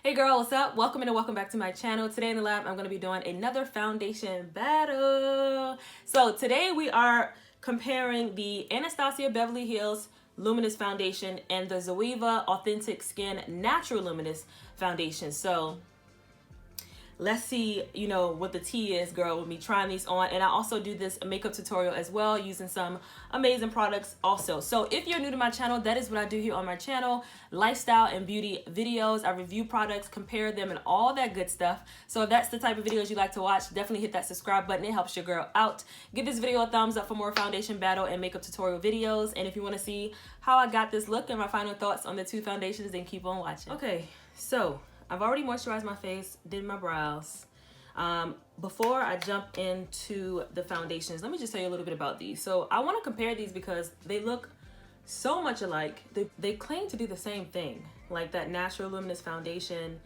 Hey girl, what's up? Welcome and welcome back to my channel. Today in the lab, I'm going to be doing another foundation battle. So today we are comparing the Anastasia Beverly Hills Luminous Foundation and the ZOEVA Authentic Skin Natural Luminous Foundation. So let's see, what the tea is, girl, with me trying these on. And I also do this makeup tutorial as well, using some amazing products also. So if you're new to my channel, that is what I do here on my channel. Lifestyle and beauty videos. I review products, compare them, and all that good stuff. So if that's the type of videos you like to watch, definitely hit that subscribe button. It helps your girl out. Give this video a thumbs up for more foundation battle and makeup tutorial videos. And if you want to see how I got this look and my final thoughts on the two foundations, then keep on watching. Okay, so I've already moisturized my face, did my brows. Before I jump into the foundations, let me just tell you a little bit about these. So I want to compare these because they look so much alike. They claim to do the same thing, like that Natural Luminous Foundation,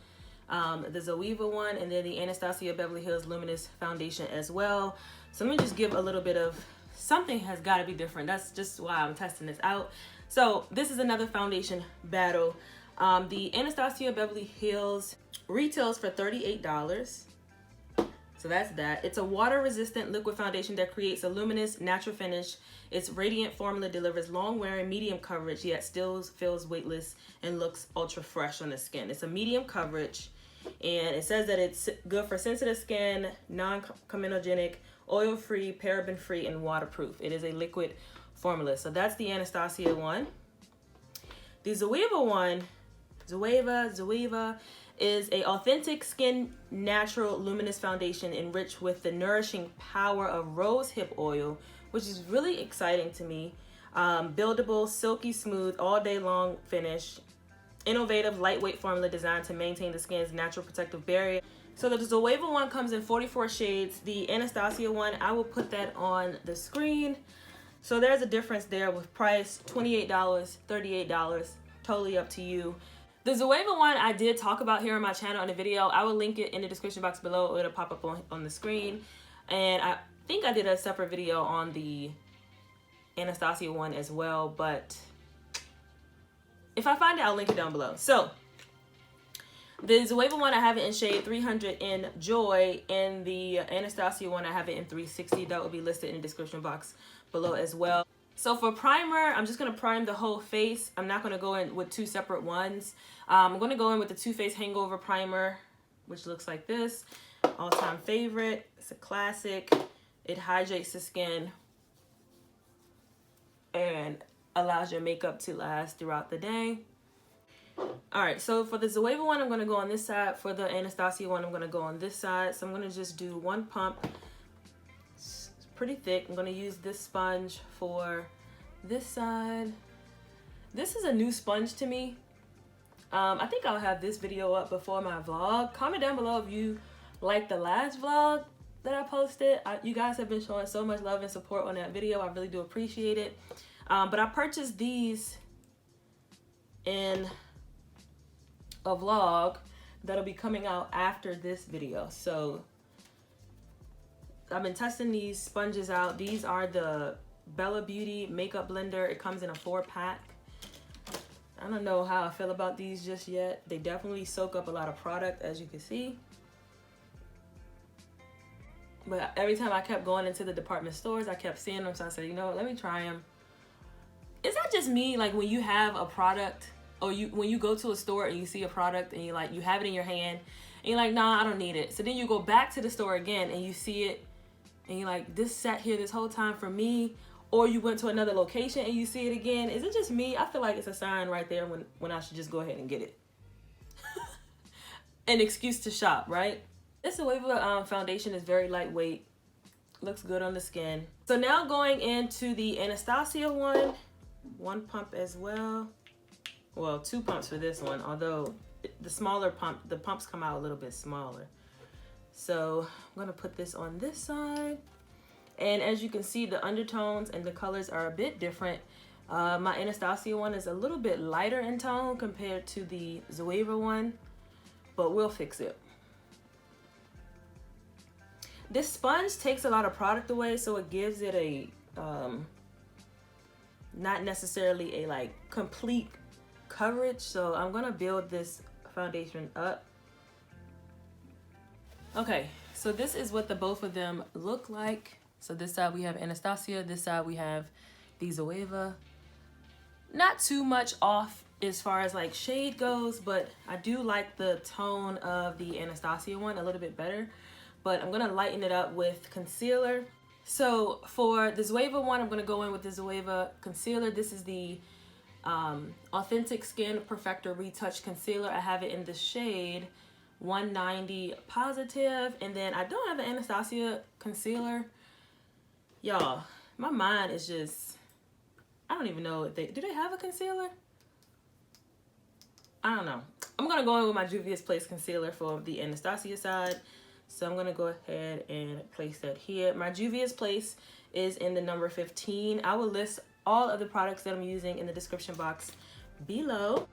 the ZOEVA one, and then the Anastasia Beverly Hills Luminous Foundation as well. So let me just give a little bit of something has got to be different. That's just why I'm testing this out. So this is another foundation battle. The Anastasia Beverly Hills retails for $38. So that's that. It's a water-resistant liquid foundation that creates a luminous, natural finish. Its radiant formula delivers long-wearing, medium coverage, yet still feels weightless and looks ultra fresh on the skin. It's a medium coverage, and it says that it's good for sensitive skin, non-comedogenic, oil-free, paraben-free, and waterproof. It is a liquid formula. So that's the Anastasia one. The ZOEVA one, ZOEVA is a authentic skin natural luminous foundation enriched with the nourishing power of rose hip oil, which is really exciting to me. Buildable, silky smooth, all day long finish. Innovative, lightweight formula designed to maintain the skin's natural protective barrier. So the ZOEVA one comes in 44 shades. The Anastasia one, I will put that on the screen. So there's a difference there with price, $28, $38, totally up to you. The ZOEVA one I did talk about here on my channel in a video. I will link it in the description box below. It'll pop up on the screen. And I think I did a separate video on the Anastasia one as well. But if I find it, I'll link it down below. So the ZOEVA one, I have it in shade 300 in Joy. And the Anastasia one, I have it in 360. That will be listed in the description box below as well. So for primer, I'm just going to prime the whole face. I'm not going to go in with two separate ones. I'm going to go in with the Too Faced Hangover Primer, which looks like this. All-time favorite. It's a classic. It hydrates the skin and allows your makeup to last throughout the day. Alright, so for the ZOEVA one, I'm going to go on this side. For the Anastasia one, I'm going to go on this side. So I'm going to just do one pump. Pretty thick. I'm going to use this sponge for this side. This is a new sponge to me. I think I'll have this video up before my vlog. Comment down below if you like the last vlog that I posted. You guys have been showing so much love and support on that video. I really do appreciate it. But I purchased these in a vlog that'll be coming out after this video. So I've been testing these sponges out. These are the Bella Beauty Makeup Blender. It comes in a 4-pack. I don't know how I feel about these just yet. They definitely soak up a lot of product, as you can see. But every time I kept going into the department stores, I kept seeing them. So I said, you know what, let me try them. Is that just me? Like when you have a product, or when you go to a store and you see a product and you have it in your hand and you're like, nah, I don't need it. So then you go back to the store again and you see it and you're like, this sat here this whole time for me. Or you went to another location and you see it again. Is it just me? I feel like it's a sign right there when I should just go ahead and get it. An excuse to shop, right? This ZOEVA foundation is very lightweight. Looks good on the skin. So now going into the Anastasia one pump as well. Well, 2 pumps for this one, although the smaller pump, the pumps come out a little bit smaller. So I'm gonna put this on this side. And as you can see, the undertones and the colors are a bit different. My Anastasia one is a little bit lighter in tone compared to the ZOEVA one, but we'll fix it. This sponge takes a lot of product away, so it gives it a, not necessarily a complete coverage. So I'm gonna build this foundation up. Okay, so this is what the both of them look like. So this side we have Anastasia, this side we have the ZOEVA. Not too much off as far as like shade goes, but I do like the tone of the Anastasia one a little bit better. But I'm gonna lighten it up with concealer. So for the ZOEVA one, I'm gonna go in with the ZOEVA concealer. This is the Authentic Skin Perfector Retouch Concealer. I have it in the shade 190 Positive, and then I don't have an Anastasia concealer. Y'all, my mind is just, I don't even know if do they have a concealer? I don't know. I'm gonna go in with my Juvia's Place concealer for the Anastasia side. So I'm gonna go ahead and place that here. My Juvia's Place is in the number 15. I will list all of the products that I'm using in the description box below.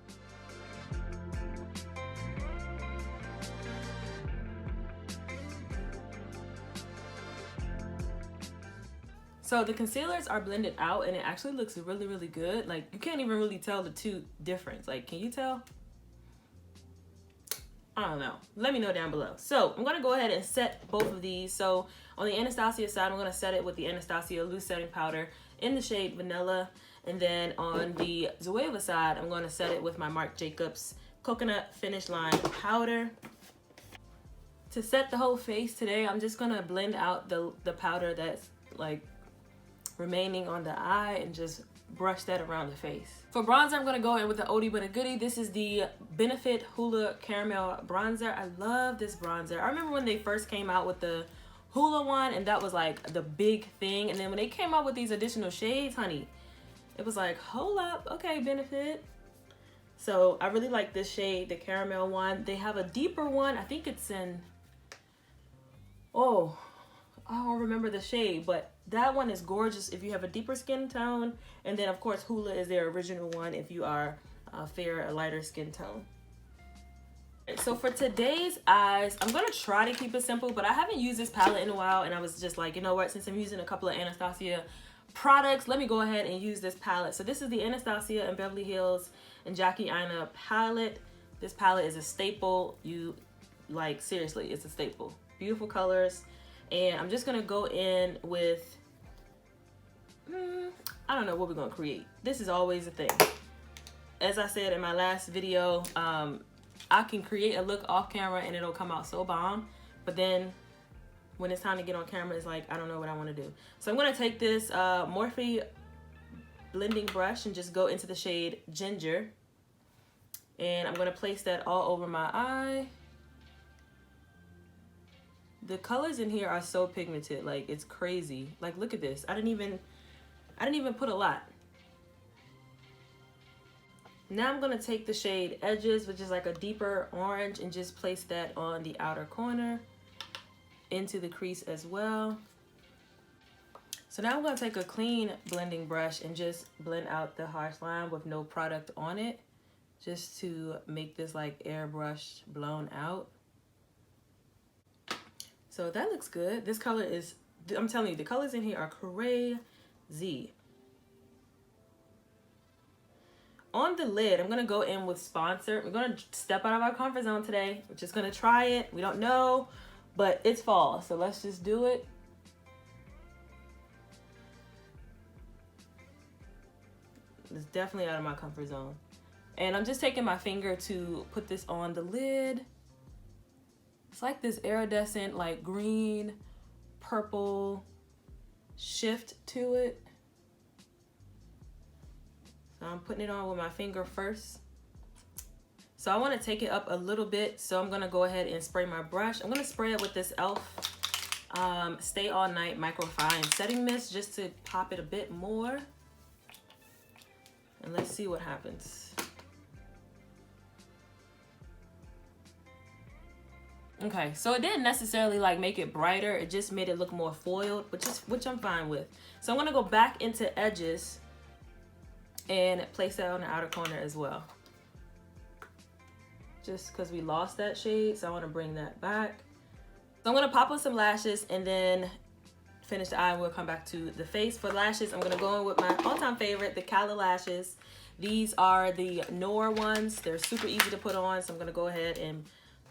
So the concealers are blended out and it actually looks really, really good. Like you can't even really tell the two difference. Like, can you tell? I don't know. Let me know down below. So I'm going to go ahead and set both of these. So on the Anastasia side, I'm going to set it with the Anastasia Loose Setting Powder in the shade Vanilla. And then on the ZOEVA side, I'm going to set it with my Marc Jacobs Coconut Finish Line Powder. To set the whole face today, I'm just going to blend out the powder that's like remaining on the eye and just brush that around the face. For bronzer, I'm going to go in with the Oldie But a Goodie. This is the Benefit Hoola Caramel Bronzer. I love this bronzer. I remember when they first came out with the Hoola one, and that was like the big thing. And then when they came out with these additional shades, honey, it was like, hold up, okay, Benefit. So I really like this shade, the caramel one. They have a deeper one. I think it's in, oh, I don't remember the shade, but that one is gorgeous if you have a deeper skin tone. And then of course Hoola is their original one if you are fair, a lighter skin tone. So for today's eyes, I'm gonna try to keep it simple, but I haven't used this palette in a while, and I was just like, you know what, since I'm using a couple of Anastasia products, let me go ahead and use this palette. So this is the Anastasia and Beverly Hills and Jackie Aina palette. This palette is a staple. You, like, seriously, it's a staple. Beautiful colors. And I'm just gonna go in with, I don't know what we're gonna create. This is always a thing. As I said in my last video, I can create a look off camera and it'll come out so bomb. But then when it's time to get on camera, it's like, I don't know what I wanna do. So I'm gonna take this Morphe blending brush and just go into the shade Ginger. And I'm gonna place that all over my eye. The colors in here are so pigmented, like it's crazy. Like, look at this. I didn't even put a lot. Now I'm gonna take the shade Edges, which is like a deeper orange, and just place that on the outer corner into the crease as well. So now I'm gonna take a clean blending brush and just blend out the harsh line with no product on it, just to make this like airbrushed, blown out. So that looks good. This color is, I'm telling you, the colors in here are crazy. On the lid, I'm gonna go in with Sponsor. We're gonna step out of our comfort zone today. We're just gonna try it. We don't know, but it's fall, so let's just do it. It's definitely out of my comfort zone. And I'm just taking my finger to put this on the lid. It's like this iridescent, like green, purple shift to it. So I'm putting it on with my finger first. So I want to take it up a little bit. So I'm going to go ahead and spray my brush. I'm going to spray it with this e.l.f. Stay All Night Microfine Setting Mist just to pop it a bit more. And let's see what happens. Okay, so it didn't necessarily like make it brighter. It just made it look more foiled, which I'm fine with. So I'm gonna go back into Edges and place that on the outer corner as well. Just because we lost that shade, so I want to bring that back. So I'm gonna pop on some lashes and then finish the eye, and we'll come back to the face. For lashes, I'm gonna go in with my all-time favorite, the Cala Lashes. These are the Noir ones. They're super easy to put on, so I'm gonna go ahead and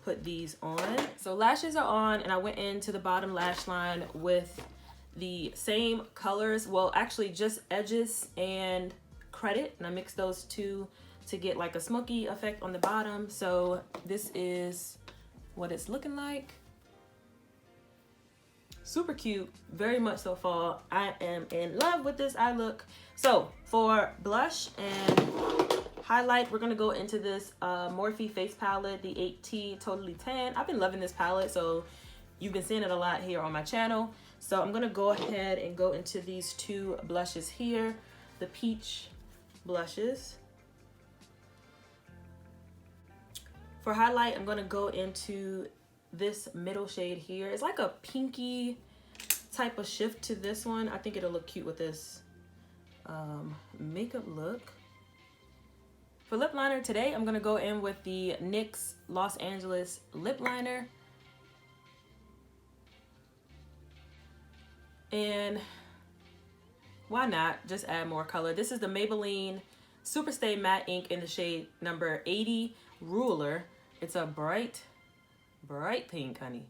put these on. So lashes are on, and I went into the bottom lash line with the same colors. Well, actually just edges and credit, and I mixed those two to get like a smoky effect on the bottom. So this is what it's looking like. Super cute, very much so fall. I am in love with this eye look. So for blush and highlight, we're gonna go into this Morphe face palette, the 8T Totally Tan. I've been loving this palette, so you've been seeing it a lot here on my channel. So I'm gonna go ahead and go into these two blushes here, the peach blushes. For highlight, I'm gonna go into this middle shade here. It's like a pinky type of shift to this one. I think it'll look cute with this makeup look. For lip liner today, I'm gonna go in with the NYX Los Angeles lip liner. And why not just add more color? This is the Maybelline Superstay Matte Ink in the shade number 80 Ruler. It's a bright pink, honey.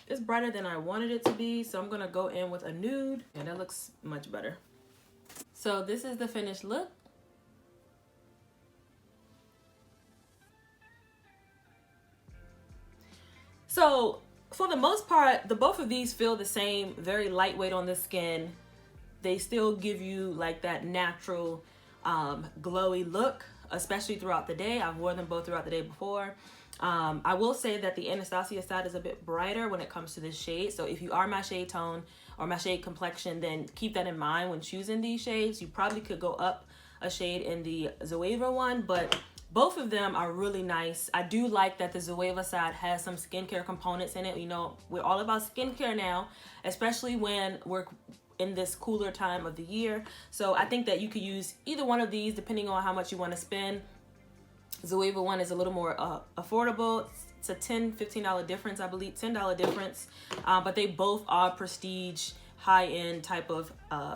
It's brighter than I wanted it to be, so I'm gonna go in with a nude, and that looks much better. So this is the finished look. So for the most part, both of these feel the same, very lightweight on the skin. They still give you like that natural glowy look, especially throughout the day. I've worn them both throughout the day before. I will say that the Anastasia side is a bit brighter when it comes to this shade. So if you are my shade tone or my shade complexion, then keep that in mind when choosing these shades. You probably could go up a shade in the ZOEVA one, but both of them are really nice. I do like that the ZOEVA side has some skincare components in it. You know, we're all about skincare now, especially when we're in this cooler time of the year. So I think that you could use either one of these depending on how much you want to spend. ZOEVA one is a little more affordable. It's a $10-15 difference, I believe, $10 difference. But they both are prestige, high-end type of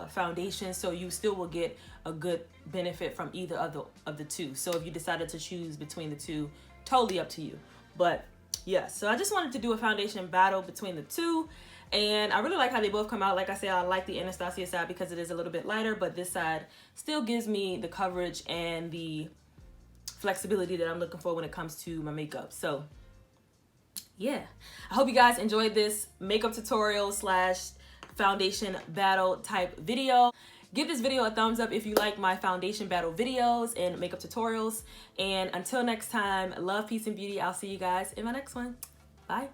foundation, so you still will get a good benefit from either of the two. So if you decided to choose between the two, totally up to you. But yeah, so I just wanted to do a foundation battle between the two, and I really like how they both come out. Like I said, I like the Anastasia side because it is a little bit lighter, but this side still gives me the coverage and the flexibility that I'm looking for when it comes to my makeup. So yeah, I hope you guys enjoyed this makeup tutorial slash foundation battle type video. Give this video a thumbs up if you like my foundation battle videos and makeup tutorials. And until next time, love, peace, and beauty. I'll see you guys in my next one. Bye.